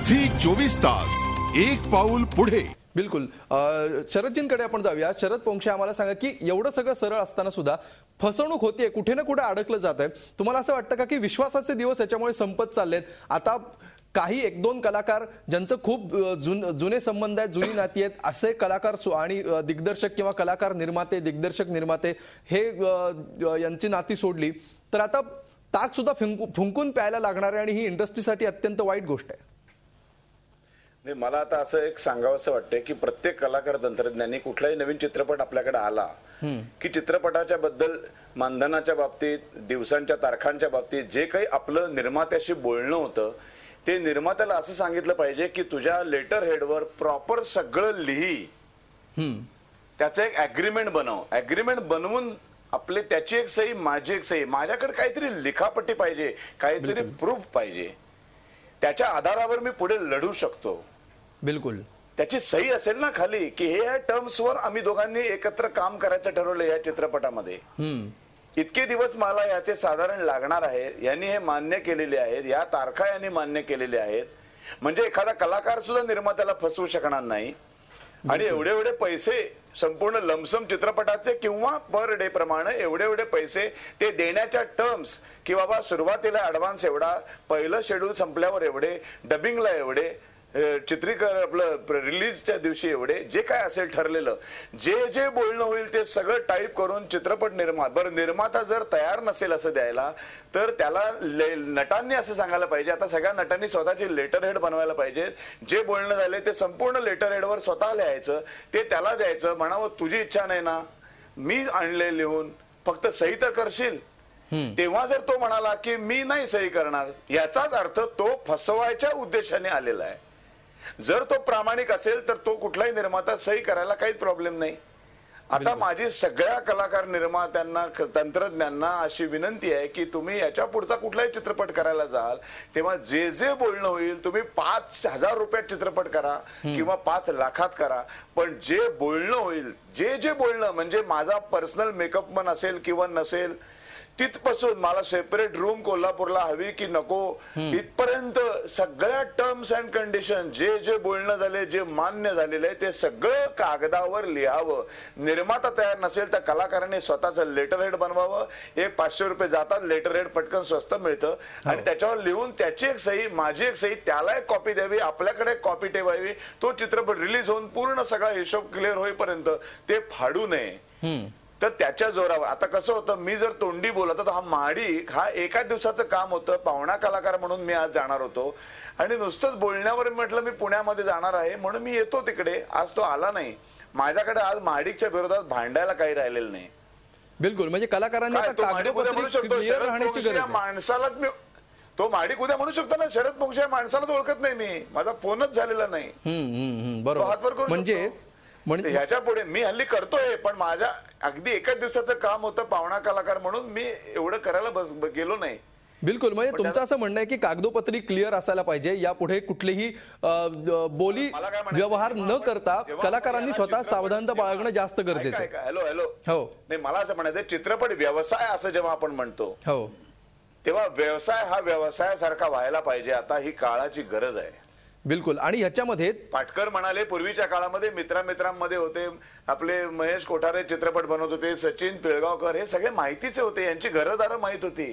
Zee 24 तास एक पाऊल पुढे। बिलकुल शरदजींकडे आपण जाऊया। शरद पोंक्षे आम्हाला सांगा की एवढं सगळं सरळ असताना सुद्धा फसवणूक होतीये, कुठे ना कुठे अडकलं जात आहे। तुम्हाला असं वाटतं का की विश्वासाचे दिवस याच्यामुळे संपत चाललेत? आता काही एक दोन कलाकार ज्यांचं खूप जुने संबंध आहेत, जुनी नाती आहेत, असे कलाकार आणि दिग्दर्शक किंवा कलाकार निर्माते दिग्दर्शक निर्माते हे यांची नाती सोडली तर आता ताक सुद्धा फुंकून प्यायला लागणार आहे आणि ही इंडस्ट्रीसाठी अत्यंत वाईट गोष्ट आहे। नाही, मला आता असं एक सांगावंसं वाटतंय की प्रत्येक कलाकार तंत्रज्ञानी कुठलाही नवीन चित्रपट आपल्याकडे आला की चित्रपटाच्या बद्दल मानधनाच्या बाबतीत, दिवसांच्या तारखांच्या बाबतीत जे काही आपलं निर्मात्याशी बोलणं होतं ते निर्मात्याला असं सांगितलं पाहिजे की तुझ्या लेटर हेडवर प्रॉपर सगळं लिही, त्याचं एक अग्रीमेंट बनव, अग्रीमेंट बनवून आपले त्याची एक सही, माझी एक सही, माझ्याकडे काहीतरी लिखापट्टी पाहिजे, काहीतरी प्रूफ पाहिजे, त्याच्या आधारावर मी पुढे लढू शकतो। बिलकुल त्याची सही असेल ना खाली की हे या टर्म्सवर आम्ही दोघांनी एकत्र काम करायचं ठरवलं या चित्रपटामध्ये, इतके दिवस मला याचे साधारण लागणार आहे, यांनी हे मान्य केलेले आहेत, या तारखा यांनी मान्य केलेल्या आहेत, म्हणजे एखादा कलाकार सुद्धा निर्मात्याला फसवू शकणार नाही। आणि एवढे एवढे पैसे संपूर्ण लमसम चित्रपटाचे किंवा पर डे प्रमाणे एवढे एवढे पैसे ते देण्याच्या टर्म्स की बाबा सुरुवातीला ऍडव्हान्स एवढा, पहिलं शेड्यूल संपल्यावर एवढे, डबिंगला एवढे, चित्रीकरण आपलं रिलीजच्या दिवशी एवढे, जे काय असेल ठरलेलं, जे जे बोलणं होईल ते सगळं टाईप करून चित्रपट निर्माता जर तयार नसेल असं द्यायला तर त्याला नटांनी असं सांगायला पाहिजे। आता सगळ्या नटांनी स्वतःची लेटर हेड बनवायला पाहिजे, जे बोलणं झाले ते संपूर्ण लेटर हेडवर स्वतः लिहायचं, ते त्याला द्यायचं, म्हणावं तुझी इच्छा नाही ना, मी आणले लिहून, फक्त सही तर करशील। तेव्हा जर तो म्हणाला की मी नाही सही करणार, याचाच अर्थ तो फसवायच्या उद्देशाने आलेला आहे। जर तो प्रामाणिक असेल तर तो कुठलाही निर्माता सही करायला काहीच प्रॉब्लेम नाही। आता माझी सगळ्या कलाकार निर्मात्यांना, तंत्रज्ञांना अशी विनंती आहे की तुम्ही याच्या पुढचा कुठलाही चित्रपट करायला जाल तेव्हा जे जे बोलणं होईल तुम्ही 5,000 रुपयात चित्रपट करा किंवा 5 लाखात करा, पण जे बोलणं होईल, जे जे बोलणं म्हणजे माझा पर्सनल मेकअपमन असेल किंवा नसेल, तिथपासून मला सेपरेट रूम कोल्हापूरला हवी की नको, इथपर्यंत सगळ्या टर्म्स अँड कंडिशन, जे जे बोलणं झाले, जे मान्य झालेलं आहे ते सगळं कागदावर लिहावं। निर्माता तयार नसेल तर कलाकारांनी स्वतःचं लेटर हेड बनवावं, एक 500 रुपये जातात, लेटर हेड पटकन स्वस्त मिळतं आणि त्याच्यावर लिहून त्याची एक सही, माझी एक सही, त्याला एक कॉपी द्यावी, आपल्याकडे कॉपी ठेवावी, तो चित्रपट रिलीज होऊन पूर्ण सगळा हिशोब क्लिअर होईपर्यंत ते फाडू नये। तर त्याच्या जोरावर आता कसं होतं, मी जर तोंडी बोलत तर हा महाडिक हा एका दिवसाचं काम होतं, पाहुणा कलाकार म्हणून मी आज जाणार होतो आणि नुसतंच बोलण्यावर म्हटलं मी पुण्यामध्ये जाणार आहे म्हणून मी येतो तिकडे, आज तो आला नाही। माझ्याकडे आज महाडिकच्या विरोधात भांडायला काही राहिलेलं नाही। बिलकुल, म्हणजे कलाकारांनी म्हणू शकतो माणसालाच मी, तो महाडिक उद्या म्हणू शकतो ना शरद पोंक्षे माणसालाच ओळखत नाही मी, माझा फोनच झालेला नाही, बरोबर हातवर करू म्हणजे ह्याच्या पुढे मी हल्ली करतोय, पण माझ्या अगदी एकाच दिवसाचं काम होतं पाहुणा कलाकार म्हणून मी एवढं करायला गेलो नाही। बिलकुल, म्हणजे तुमचं असं म्हणणं आहे की कागदोपत्री क्लिअर असायला पाहिजे, यापुढे कुठलेही बोली व्यवहार न करता कलाकारांनी स्वतः सावधानता बाळगणं जास्त गरजेचं आहे। हॅलो हो, नाही मला असं म्हणायचं चित्रपट व्यवसाय असं जेव्हा आपण म्हणतो हो तेव्हा व्यवसाय हा व्यवसायासारखा व्हायला पाहिजे, आता ही काळाची गरज आहे। बिलकुल, आणि ह्याच्यामध्ये पाटकर म्हणाले पूर्वीच्या काळामध्ये मित्रांमध्ये होते, आपले महेश कोठारे चित्रपट बनवत होते, सचिन पिळगावकर, हे सगळे माहितीचे होते, यांची घरदारं माहित होती।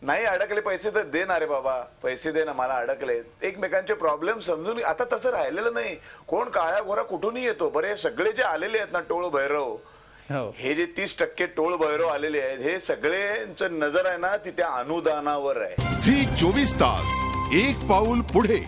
नाही अडकले पैसे तर दे ना रे बाबा, पैसे दे ना, मला अडकले, एकमेकांचे प्रॉब्लेम समजून, आता तसं राहिलेलं नाही। कोण काळ्या घोरा कुठूनही येतो, बरे सगळे जे आलेले आहेत ना टोळ भैरव, हे जे 30% टोळ भैरव आलेले आहेत, हे सगळ्यांचं नजर आहे ना ती त्या अनुदानावर आहे। झी 24 तास एक पाऊल पुढे।